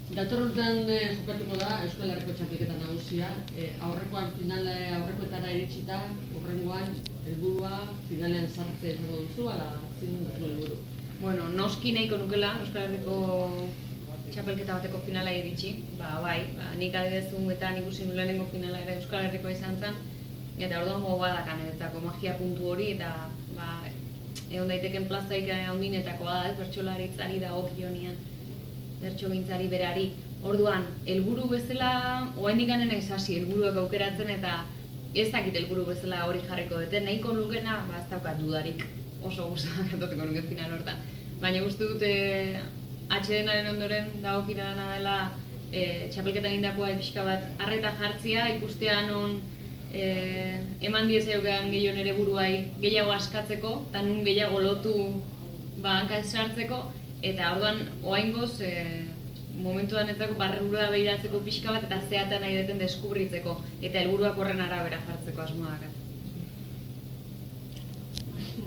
Dator urtean jokatuko da Euskal Herriko txapelketa nagusia. Aurrekoetara iritsita, horrengoan, helburua finalean sartzea izango duzu, ala zein duzu helburu? Bueno, noski nahiko nukela Euskal Herriko txapelketa bateko finala iritsi. Bai, nik adibidez ikusi lehenengo finala ere Euskal Herrikoa izan zen. Eta orduan gogoa da kanetako magia puntu hori, eta egon daiteken plazaik handinetakoa da, bertsolaritzari dagokionean, bertsogintzari berari. Orduan, helburu bezala, oraindik ganen naiz hasi helburuak aukeratzen, eta ez dakit helburu bezala hori jarriko dute. Nahiko nukena, ez daukat dudarik, oso guztak atoteko nuke final hortan. Baina uste dute atsedenaren ondoren dagokina dena dela txapelketan indakoa pixka bat arreta jartzia, ikustea non eman diezaiokeen gehiago nere buruai gehiago askatzeko, eta nun gehiago lotu hanka sartzeko, eta orduan oraingoz momentuan etzako barrura behiratzeko pixka bat eta zeatan nahi deten deskubritzeko, eta helburuak horren arabera jartzeko asmoa dakat.